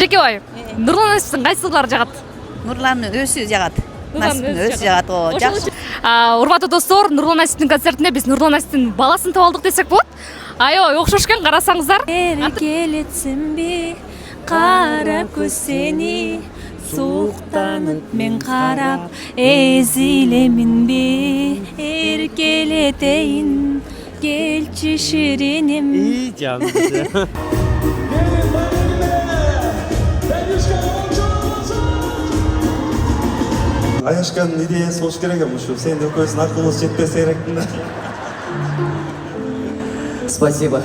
Жекебай, Нурлан Насиптин кайсы ырлары жагат? Нурландын өзү жагат. Насиптин өзү жагат. О, жакшы. Урматтуу достор, Нурлан Насиптин концертине биз Нурлан Насиптин баласын таап алдык десек болот. Аябай окшош экен, карасаңыздар. Эркелетсинби кара көз сени, сууктанып мен карап эзилеминби, эркелетейин келчи шириним. İyi canlısı. Аяшканын идеясы болуш керек эми ушу. Сенин экөөбүздүн акылыбыз жетпесе керекмин да. Спасибо.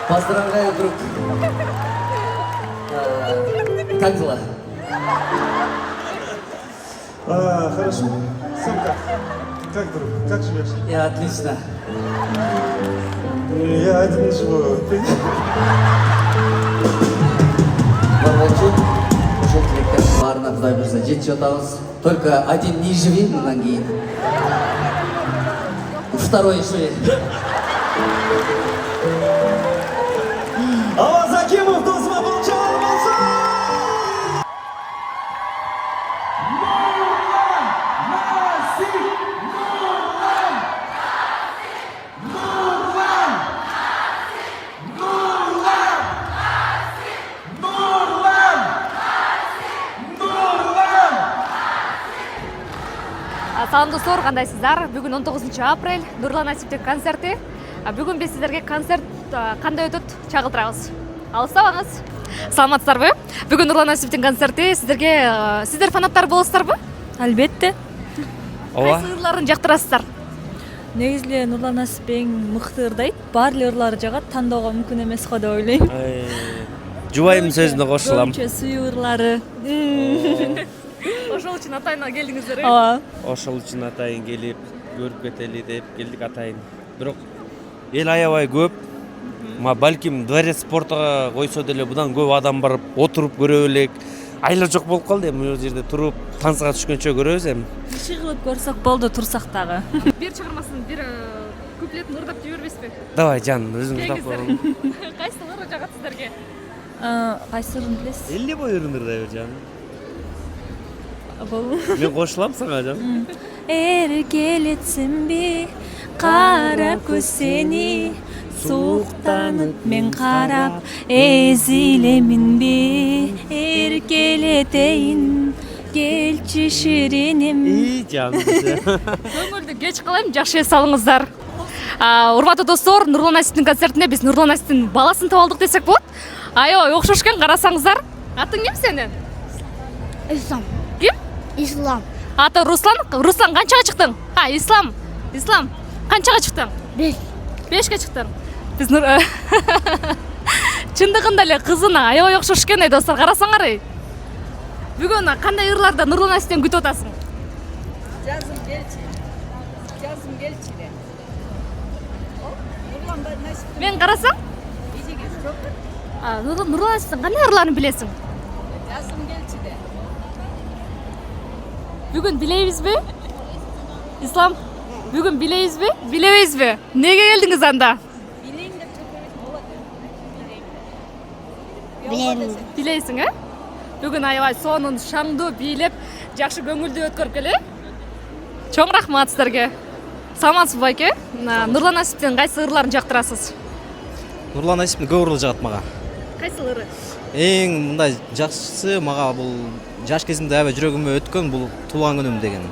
Поздравляю, друг. Как дела? Хорошо. Сам как? Как, друг? Как живешь? Я отлично. Я один живу. Ты? Барболчу, ушул тилектердин баарына Кудай буйрса жетишип атабыз. Только один не живи, мындан кийин. Второй еще. Аваз Акимов досыма болчалар болсун! Салам достор, кандайсыздар? Бүгүн 19 апрель, Нурлан Насиптин концерти. Бүгүн биз сиздерге концерт кандай өтөт чагылтырабыз. Алыстабаңыз. Саламатсыздарбы? Бүгүн Нурлан Насиптин концерти сиздер фанаттар болосуздарбы? Албетте. Кайсы ырларын жактырасыздар? Негизи эле Нурлан Насип эң мыкты ырдайт. Баары эле ырлары жагат, тандоого мүмкүн эмес го деп ойлойм. Жубайым сөзүнө кошулам. Көбүнчө сүйүү ырлары. Ошол үчүн атайына келдиңиздер. Ооба. Ошол үчүн атайын келип, көрүп кетели деп келдик атайын. Бирок эл аябай көп. Балким дворец спортуга койсо деле будан көп адам барып отуруп көрө элек. Айла жок болуп калды эми бул жерде туруп танцга түшкөнчө көрөбүз эми. Иши кылып көрсөк болду, турсак дагы. Бир чыгармасын, бир куплетін ырдап жибербеспи? Давай жан, өзүң ырдап койгон. Кайсы ыры жагат сиздерге? Кайсы ырын билесиз? 50 бой ырынырдай бер жан. Болу. Мен кошулам сага жан. Эркелетсинби кара көз сени, сууктанып мен карап эзилеминби, эркелетейин келчи шириним. İyi canlısı. Көңүлдү кеч кылайм, жакшы эс алыңыздар. Урматтуу достор, Нурлан Насиптин концертине биз Нурлан Насиптин баласын таап алдык десек болот. Аябай окшош экен, карасаңыздар. Атың ким сенин? Ислам. Ким? Ислам. Аты Руслан. Руслан, канчага чыктың? Ислам. Ислам. Канчага чыктың? 5. 5ке чыктың. Биз чындыгында эле кызына аябай окшош экен достор, карасаңар. Бүгүн кандай ырларды Нурлан Насиптен күтүп атасың? Жазым келчи де. Нурлан Насип Мен карасаң, эжеге сурап Нурлан Насиптин кандай ырларын билесиң? жазым келчи де. Бүгүн билейбизби? Ислам, бүгүн билейбизби? Билебейсизби? Неге келдиңиз анда? Билейин деп чөкөрөт болот. Билемин. Билейсиң, Бүгүн аябай сонун шаңдуу бийлеп, жакшы көңүлдүү өткөрүп келе. Чоң рахмат сиздерге. Саламатсызбы байке? Нурлан Насиптин кайсы ырларын жактырасыз? Нурлан Насиптин көп ыры жагат мага. Кайсы ыры? Эң мындай жакшысы мага бул жаш кезимде аябай жүрөгүмө өткөн бул туулган күнүм деген.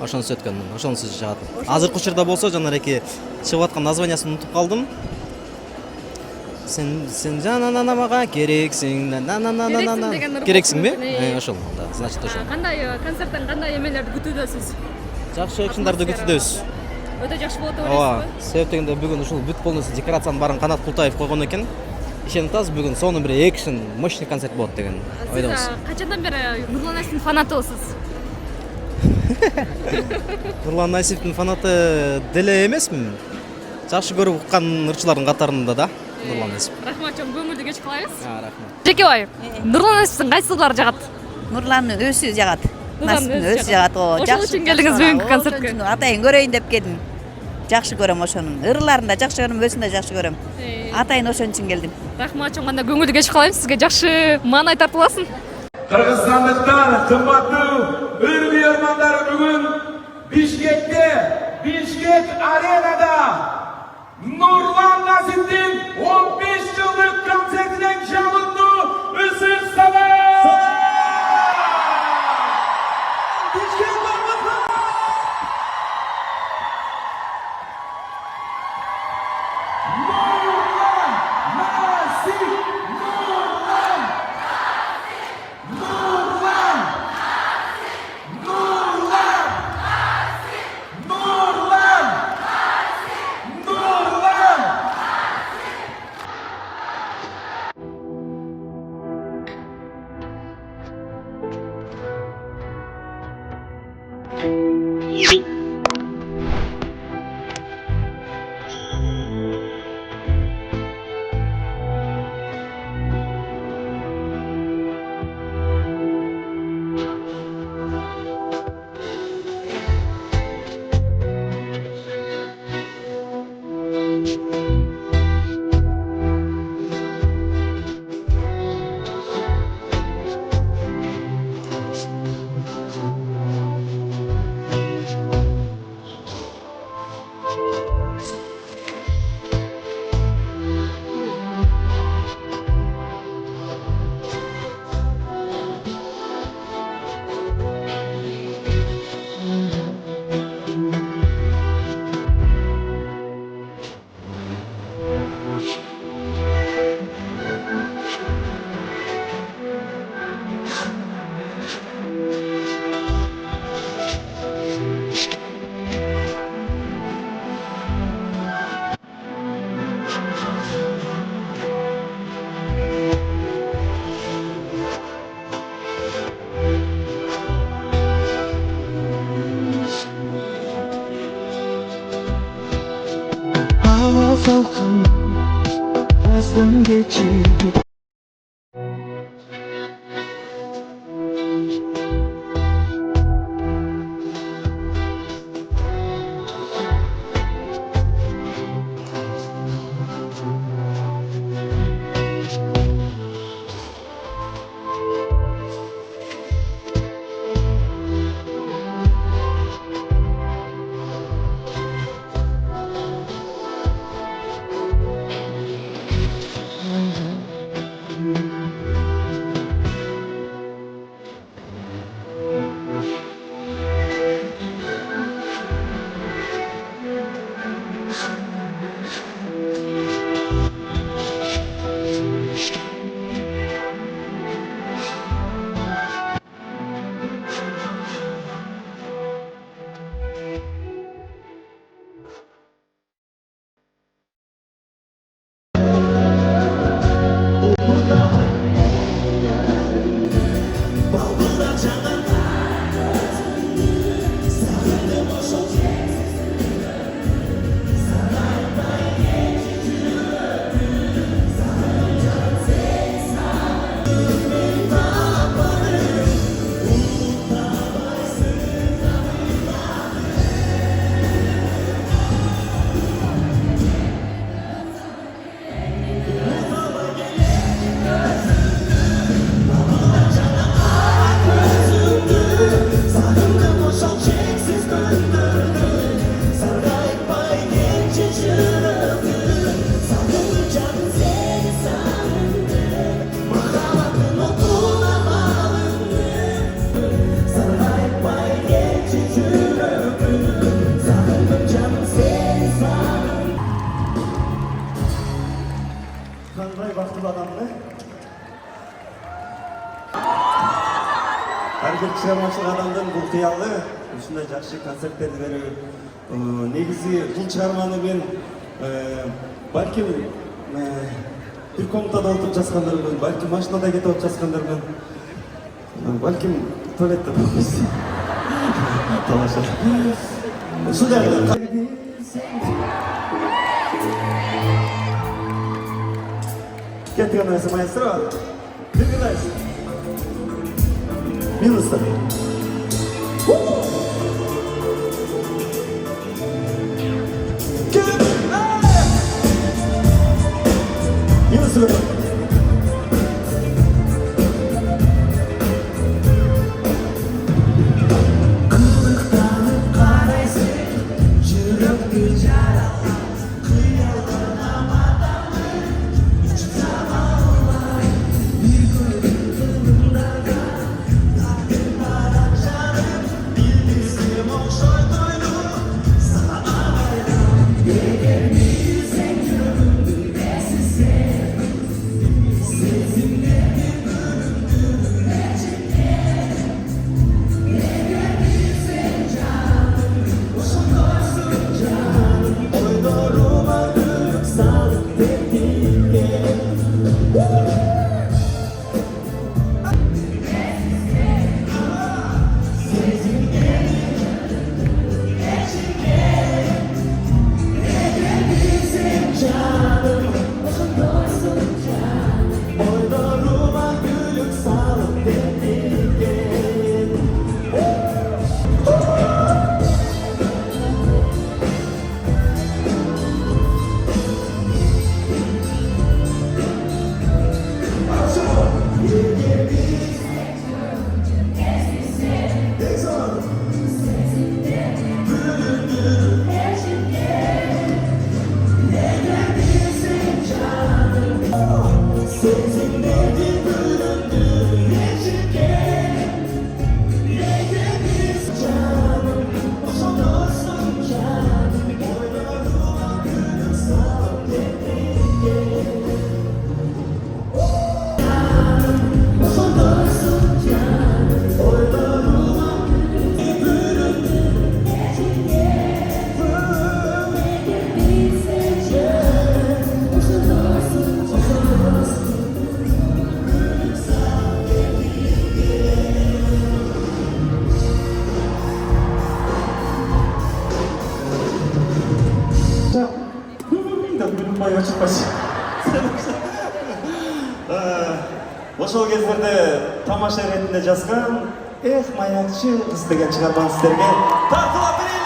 Ошонусу өткөн, ошонусу жагат. Азыркы учурда болсо жанареки чыгып аткан названиясын унутуп калдым. Сен жанана мага керексиң, керексиңби? Ошол, да, значит ошол. Кандай концерттен кандай эмелерди күтүүдөсүз? Жакшы экшендарды күтүбүз. Өтө жакшы болот деп Ооба, ойлойсузбу? себеп дегенде бүгүн ушул бүт полностью декорациянын баарын Канат Култаев койгон экен. Ишенип атабыз, бүгүн сонун бир экшен, мощный концерт болот деген ойдобуз. Сиз качандан бери Нурлан Насиптин фанатысыз? Нурлан Насиптин фанаты деле эмесмин. Жакшы көрүп уккан ырчылардын катарында да Нурлан Насип. Рахмат, чоң көңүлдү кеч кылайбыз. Рахмат. Жекебай, Нурлан Насиптин кайсы ырлары жагат? Нурландын өзү жагат. Нурландын Насиптин өзү өзү жагат. О, Ошол үчүн келдиңиз бүгүнкү концертке. Атайын көрөйүн деп келдим. Жакшы көрөм ошонун. Ырларын да жакшы көрөм, өзүн да жакшы көрөм. атайын ошон үчүн келдим. Рахмат, чоң гана көңүлдүү кеч калайм. Сизге жакшы маанай тартыласын. Kırgızistanlıktan kımbatlı ürgü yormanları bugün Bişkek Arena'da Nurlan Nasip'in 15 yıllık konsertine şahitli Isır Sabah! Bişkek olmasın! Nurlan Nasip! Nurlan! Nurlan! Nurlan! Nurlan! Nurlan! Hava salkın, yazdım geçirdi. Kanday baktı adamdı. Her bir çıkarmacılık adamdan bu kıyallı. Ушундай жакшы концерттерди берүү. Негизи бул чыгарманы мен балким бир комнатада отуруп жазгандармын, балким машинада кетип отуруп жазгандармын, балким туалетте талаша. Ушундай Кеттик анасы маэстро. Двигайся. Минуста. жақсы көріп. Ошол кездерде тамаша иретинде жазган «Эх, маякчы кыз» деген чыгарманы сиздерге тартуулап берели.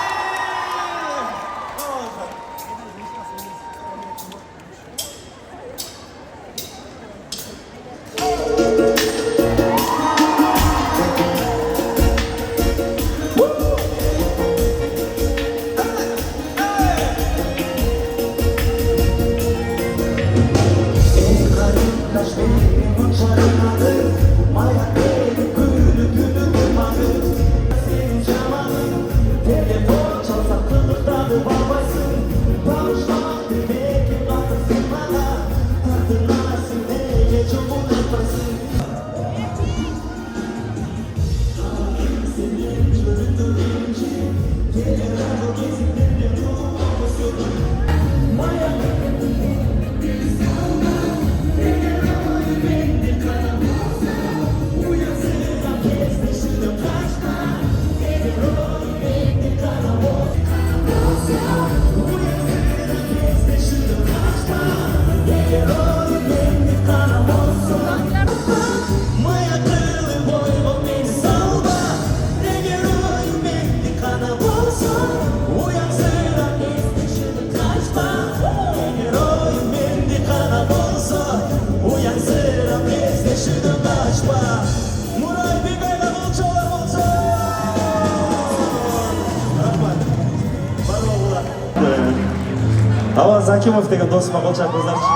Аваз Акимов деген досыма кол чапыңыздарчы.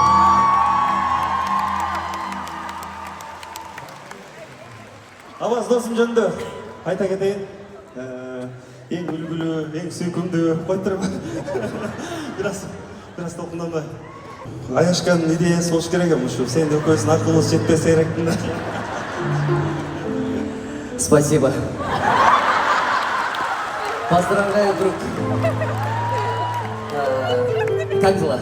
Аваз досым жөнүндө айта кетейин. Эң үлгүлүү, эң сүйкүмдүү коюп турам. Бираз толкунданбай. Аяшканын идеясы болуш керек эми ушу. Сен де экөөбүздүн акылыбыз жетпесе керек. Спасибо. Поздравляю, друг. Как дела?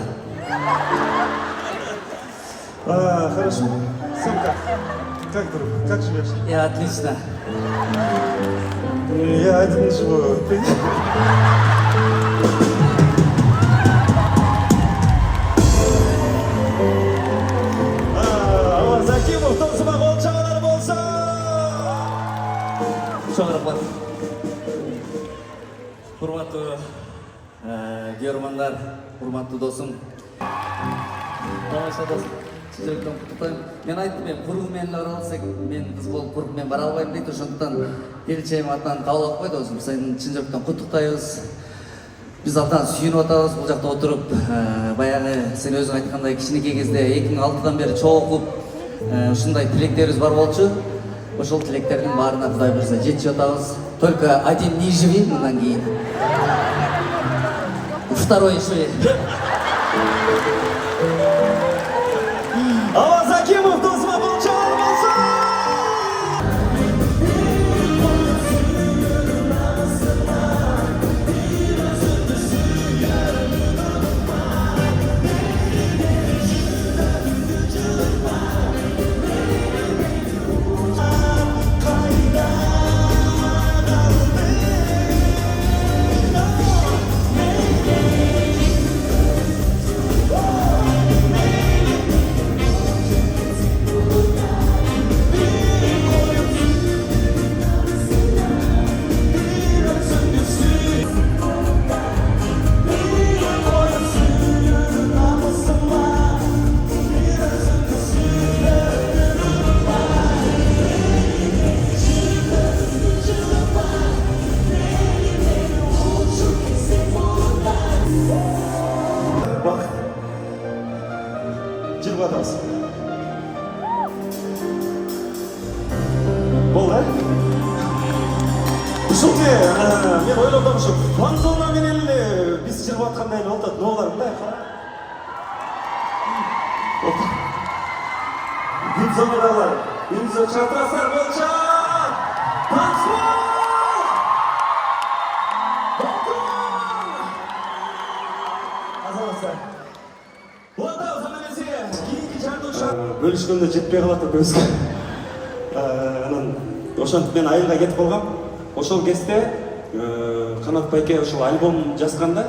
Хорошо. Сам как? Как, друг? Как живешь? Я отлично. Я один живу. Аваз Акимов досыма кол чабуулар болсо. Çok rahmat. Hurmatlı görürmanlar, hurmatlı dostum. Tamamsa dostum. Чын жүректен құттықтаймын. Мен айттым, мен құрбыммен араласақ, мен қыз болып құрбыммен бара албаймын дейді. Ошондуктан келинчегим атынан кабыл алып койду. Сени чын жүректен құттықтайбыз. Биз абдан сүйүнүп атабыз бул жакта отуруп. Баягы сен өзүң айткандай кичинекей кезде 2006-дан бери чогулуп ушундай тилектерибиз бар болчу. Ошол тилектердин баарына Кудай буйрса жетишип атабыз. Только один не живи мындан кийин. Второй еще. Аваз Акимов досыма болчал болсун! Болды. Ушулте, мен ойлодум ушу фан-зона менен эле биз жырып аткандай эле болот. Не болор мындай кара? Вип-зоналар, имзо чатырасар болчу. Танцпол! Азаласа. Вот заманеси, кийинки жардыша. Бөлүшкөндө жетпей калат көзгө. Анан ошентип мен айылга кетип калгам. Ошол кезде Канат байке ошол альбом жазганда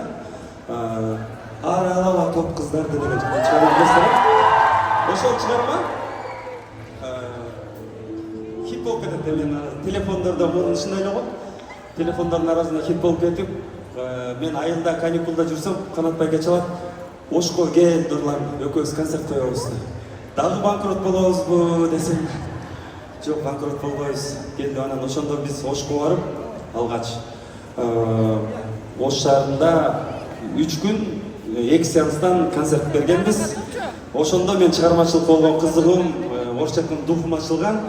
аралаба топ кыздарды деген чыгарма жазган. Ошол чыгарма хит болуп кетет. Мен телефондордо мурун ушундай эле го. Телефондордун арасында хит болуп кетип, мен айылда каникулда жүрсөм, Канат байке чалат. Ошко кел, Нурлан, экөөбүз концерт коебуз. Дагы банкрот болобузбу десем, жок, банкрот болбойбуз. Келди, анан ошондо биз Ошко барып, алгач Ош шаарында 3 күн 2 сеанстан концерт бергенбиз. Ошондо мен чыгармачылыкка болгон кызыгым, Ошчактын духум ачылган.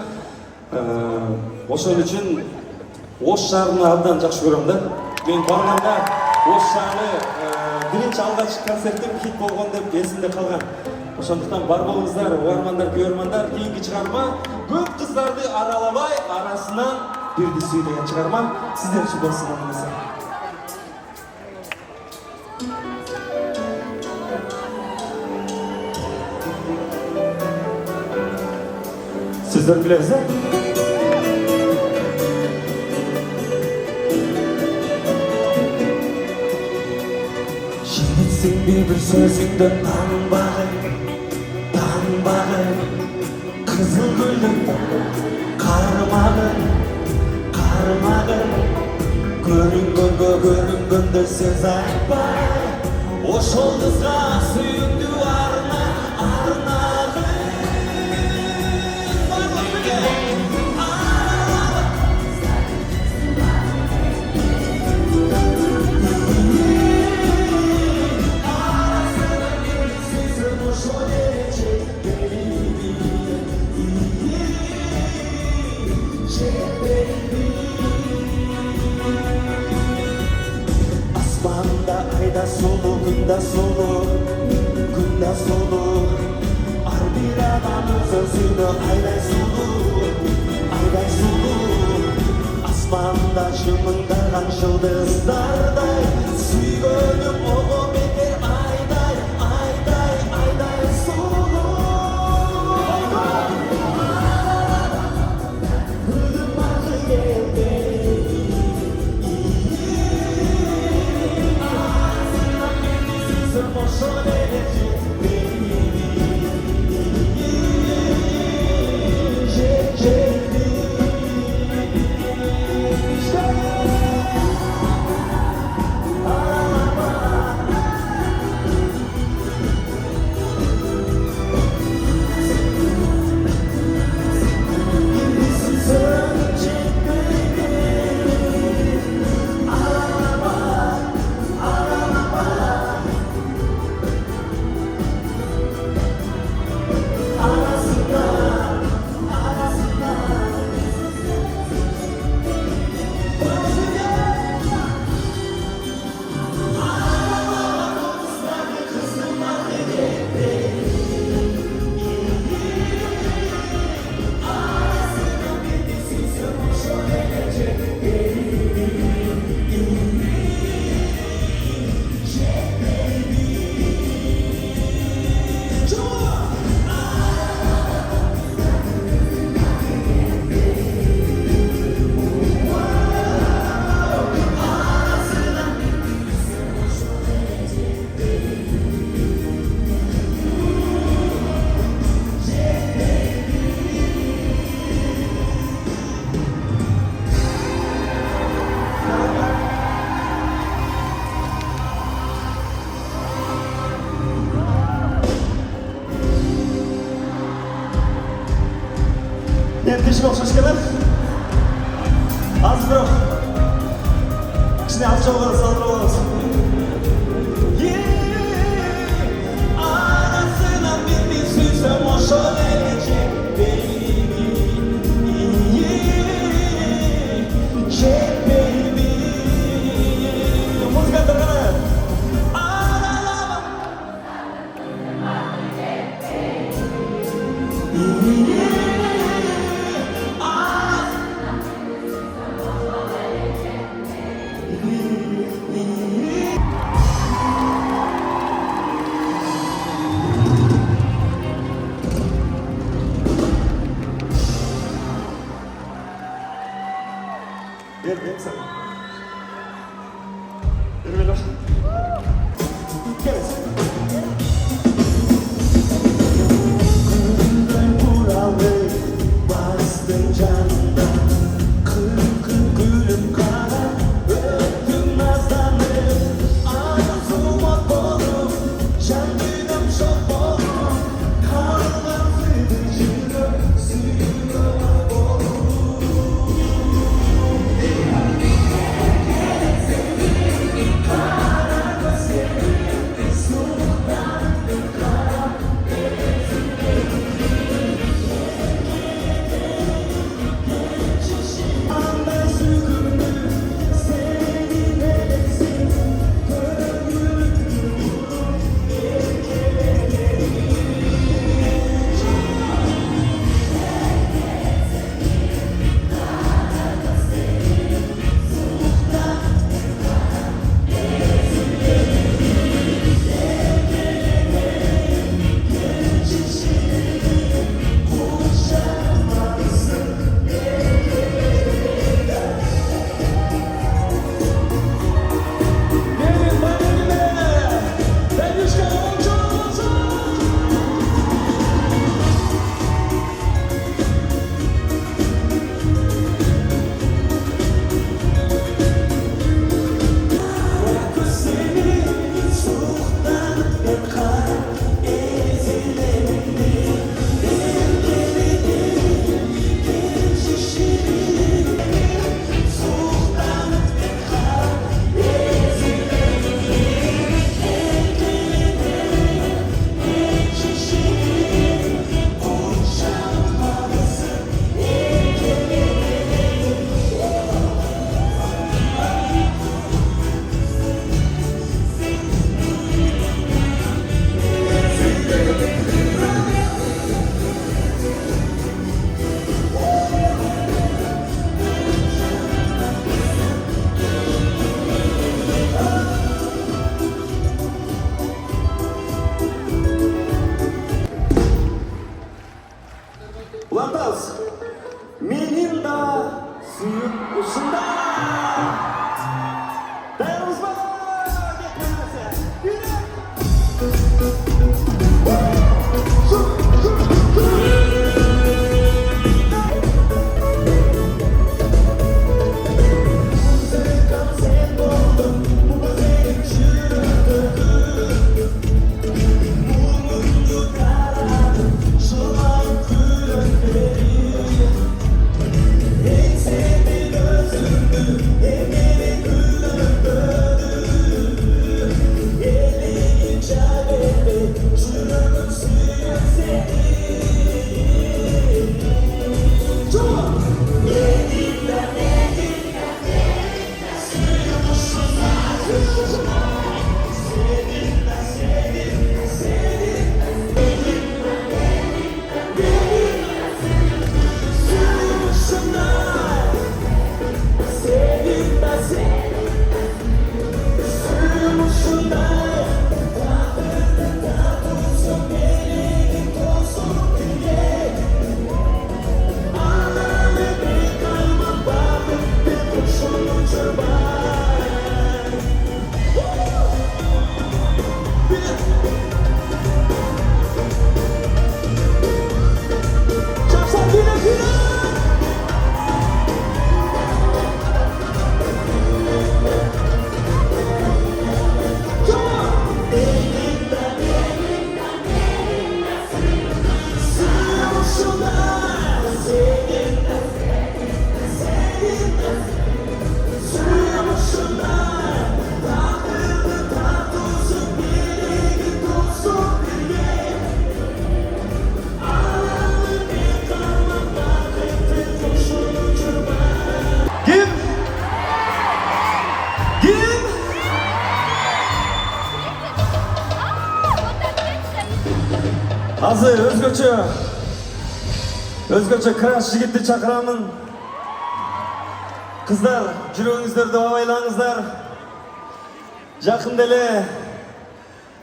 Ошон үчүн Ош шаарына абдан жакшы көрөм да. Мен барганда Ош шаары биринчи алгач концертим хит болгон деп эсимде калган. Ошондуктан бар болуңуздар, угармандар, көрөрмандар, кийинки чыгарма көп кыздарды аралабай, арасынан бирди сүй деген чыгарма сиздер үчүн болсун амандаса. Сиздер билесиз? Сен bir sözünde tanbağın Kızıl gülüm karmağın Görüngönde söz aytpay Oşol kızga sүйүндү arnağın Ayda solu, günde solu Ar bir adamın sözünü ayday sulu Asmanda şımındagan yıldızlarday Süygönüm oğu beter ayday sulu Hırmakı geldi Тешіп оқшаш келер. Аз бұрық. Кішіне аз жауға салдыр оламыз. Арасынан бетті сүйсім ошо келечек бейби. Жетпейби. Музыка тұрғаны. Аралама. Ver sana. Ver ver. Gel. Bastın canına, kırkın gülüm kara, öptüm nazlanır, arzuma dolu, can günüm çok olur, karnım sıkıcı, suyuna olur. Kara gözlerim, sultan kara, Ulataz, menin da suyun uçunda. Dayanımız var, getirilmese. Sen oldun, bu benim çürüdüm. Mumunu karadım, şulan kürünleri. En sevdiğim özümdü, emeğim. Azır özgöçö kıraş jigitти çakıramın. Kızlar, жүрөгүңүздөрдү абайлаңыздар. Жакында эле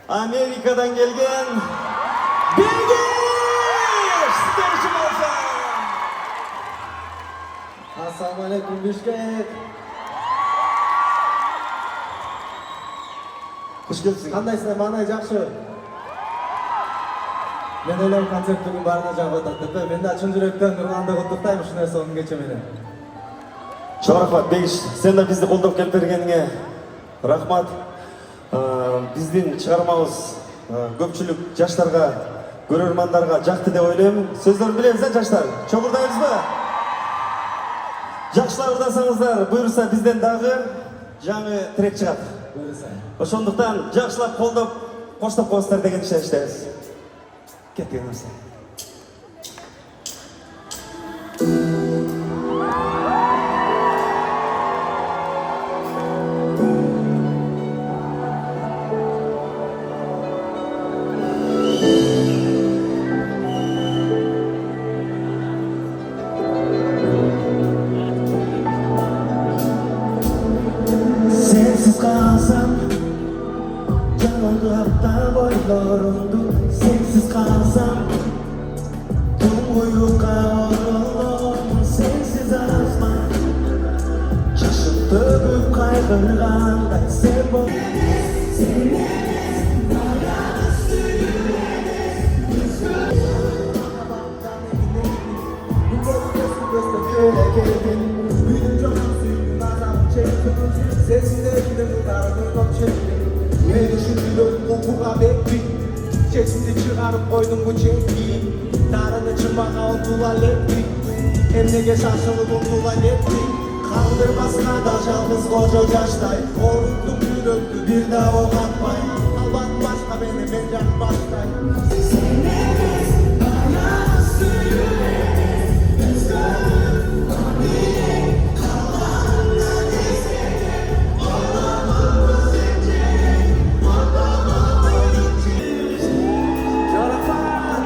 Америкадан келген Бергеш сиздер үчүн болсун. Assalomu alaykum Bishkek. Хуш келипсиз. Кандайсыздар? Мана жакшы. Мен ойлойм концерт бүгүн баарына жагып атат деп. Мен да чын жүрөктөн Нурланды куттуктайм ушул нерсе сонун кече менен. Чоң рахмат Бегиш, сен да бизди колдоп келип бергениңе рахмат. Биздин чыгармабыз көпчүлүк жаштарга, көрөрмандарга жакты деп ойлойм. Сөздөрүн билебиз жаштар. Чогурдайбызбы? Жакшылап ырдасаңыздар, буюрса бизден дагы жаңы трек чыгат. Буюрса. Ошондуктан жакшылап колдоп, коштоп коесуздар деген иштебиз. Кеткен нерсе. Sensiz kalsam Canımdı hatta boylarımdı Sensiz kalsam Tüm uyuka oğlum Sensiz asma Şaşıp dövüp kaygırganda Sen bu Sesini çıkarıp koydum bu çektiği Darını çırmağa ondular ettik Emnege şaşılıp ondular ettik Kaldırmasına da жалғыз koca yaştay Korktum yürüktü bir daha o katmay Albat başka beni ben can baştay Sevmemiz bana sürmemiz Özgürüm abiye kalanlar istedim Olamamız için Olamamız için Şarafat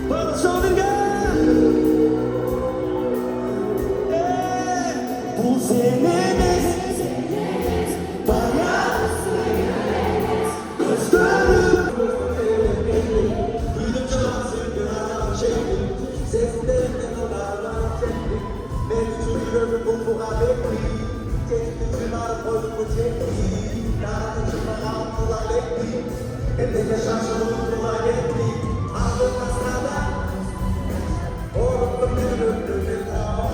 Bana sorunca Bu senemiz Bana sürmemiz Özgürüm Duydum çalsın günah çektim Seslerden olanlar çektim Ben sürüyorum bu muhabbeti Çektim çınar koydum bu çekti Yarın çınar altılar etti Emniyete şaşırıp duvar etti Aldım masada Korktum yürüdüm bir daha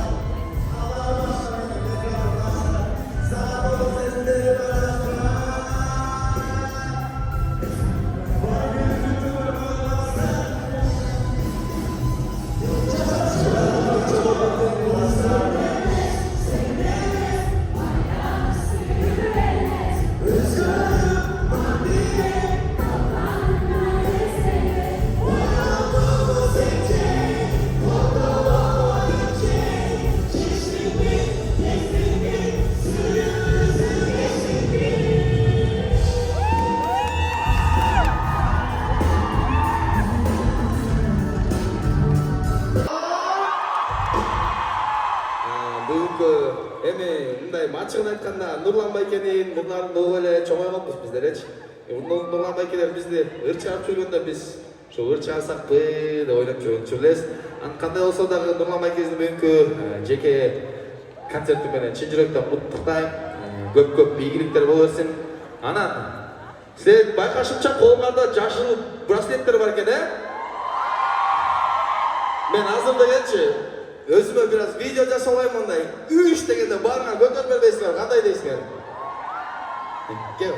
бүгүнкү эми мындай ачыгын айтканда Нурлан байкенин мурдарын угуп эле чоңойгонбуз биздерчи. Нурлан байкелер бизди ыр чыгарып жүргөндө биз ошо ыр чыгарсакпы деп ойлоп жүрөбүз. Кандай болсо дагы Нурлан байкебиздин бүгүнкү жеке концерти менен чын жүрөктөн куттуктайм. Көп ийгиликтер боло берсин. Анан силер байкашымча колуңарда жашыл браслеттер бар экен, Мен азырдагенчи өзүмө бир аз видео жасап алайын мындай. 3 дегенде баарыңар көтөрүп бербейсиңер, кандай дейсиңер? Кел.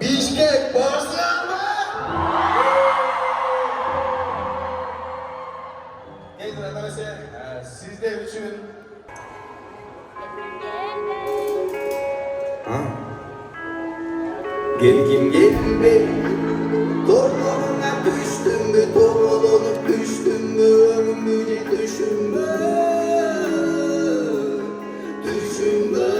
Бишкек барсыңарбы? Келдир анасы, сиздер үчүн. Gelgin geldi, torlarına düştüm mü, torlanıp düştüm mü, ölümüce düşünme, düşünme.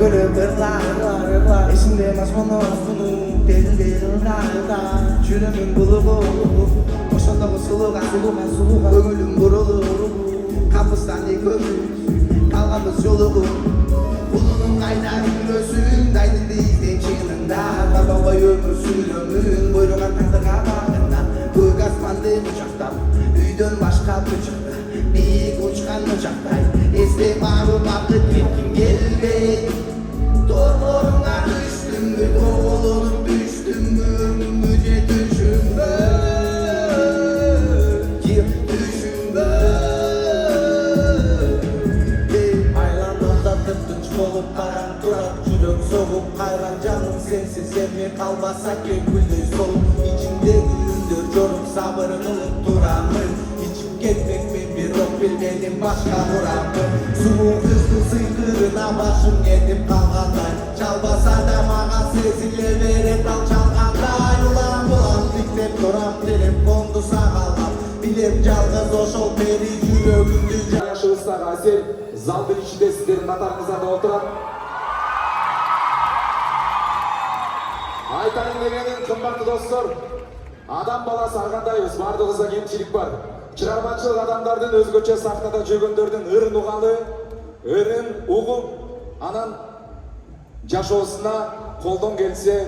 Gülüp ırlar Esimde nasmana sunu Deli ırlar Çürümün buluğu Oşandağı suluğa Ögülüm burulu Kapıstan kömür Kalğamız yoluğu Bulunun kaynar gülösün Daydın deyizden çığınında Bababa ömür sürümün Buyruğa tandığa bakında Gök asmandı uçaktap Üydön başka uçakta Biyik uçkan uçaktay Esle bağım vakit gittim gelmey Doğrularına düştüm mü Kovulup düştüm mü Ömrümüce düşünme Düşünme Aylandığımda tıptınç bolup karan durak Жүрек soğuk kayran canım sensiz Sevme kalmasa keküldür soğuk İçimde gülündür joruk sabır kılıp duramın İçim ketmek ben bir ok bilmedim başka vuramın Soğuk hızlı sıykırına başım yetip kalganday Çalbasa da mağa sezile veret al çalganday Ulan bulan diktep duram telefondu sağalmam Bilem жалгыз ошол бери жүрөгүмдү Yaşılırsak Asel, zaldın içinde sizlerin қатарыңызда отырат. Айтайын дегенім қымбатты достор, адам баласы арғандайбыз, бардығызда кемчилик бар. Чыгарманчылык адамдардын өзгөчө сахнада жүргөндөрдүн ырын угалы, ырын угуп, анан жашоосуна колдон келсе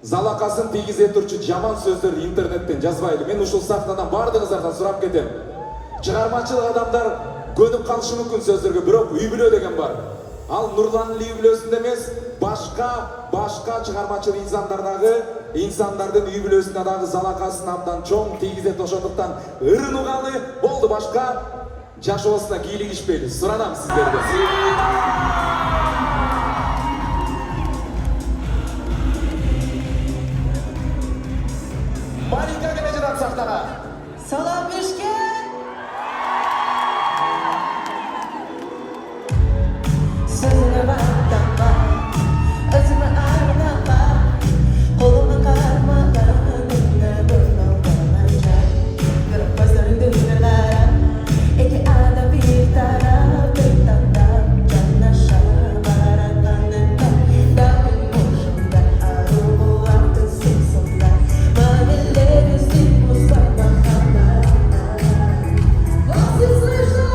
залакасын тийгизе турчу жаман сөздөрдү интернеттен жазбайлы. Мен ушул сахнадан бардыгыңыздардан сурап кетем. Чыгарманчылык адамдар көнүп калышы мүмкүн сөздөргө, бирок үй бүлө деген бар. Ал Нурландын үй бүлөсүндө эмес, башка чыгармачылык инсандардын үй бүлөсүнө дагы залакасын абдан чоң тийгизет, ошондуктан ырын угалы болду, башка жашоосуна кийлигишпейли. Суранам сиздерден. Малика келе жатат сахнага. Салам Бишкек! Sözüne bakma, özüme arnama Koluma karma, önünde durmamayacak Kırık gözlerinde ünlüler İki ana bir taraf Bir tandan canlaşa Barakanında Dağın boşunda Arulu artık sesinde Mavileri silip uzakta Nasıl sıçra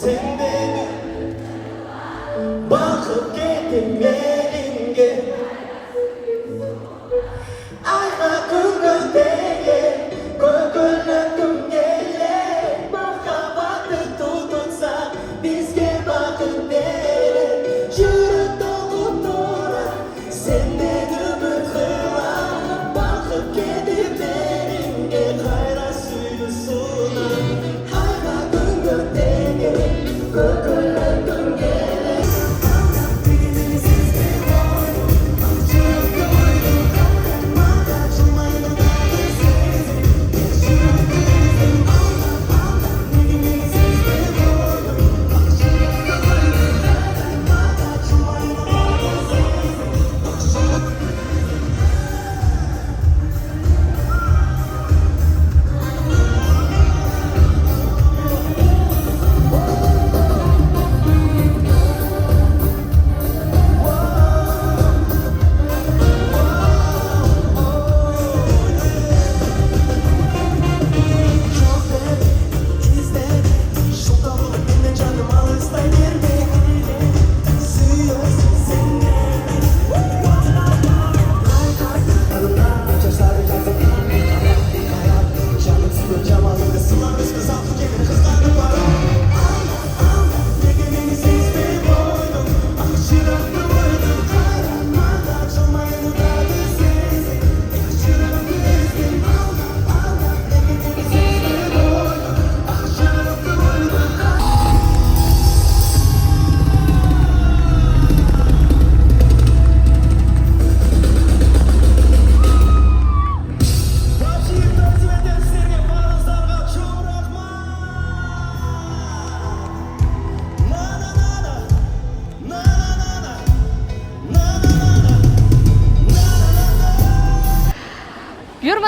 Sen beni bakıp gittin elimge Ayrı değil, gönlüm gelir Makabatı tutulsa bizge bakıp verir Yürü dolup durar, sen beni ümit kılar Bakıp gidip elimge kayra suyusuna Hayra gönlüm gelir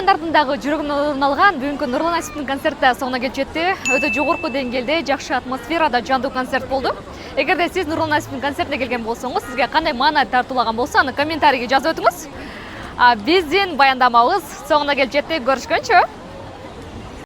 Тыңдармандардын дагы жүрөгүнөн орун алган бүгүнкү Нурлан Асиптин концерти соңуна келип жетти. Өтө жогорку деңгээлде, жакшы атмосферада жандуу концерт болду. Эгерде сиз Нурлан Асиптин концертине келген болсоңуз, сизге кандай маана тартуулаган болсо, аны комментарийге жазып өтүңүз. Биздин баяндамабыз соңуна келип жетти. Көрүшкөнчө.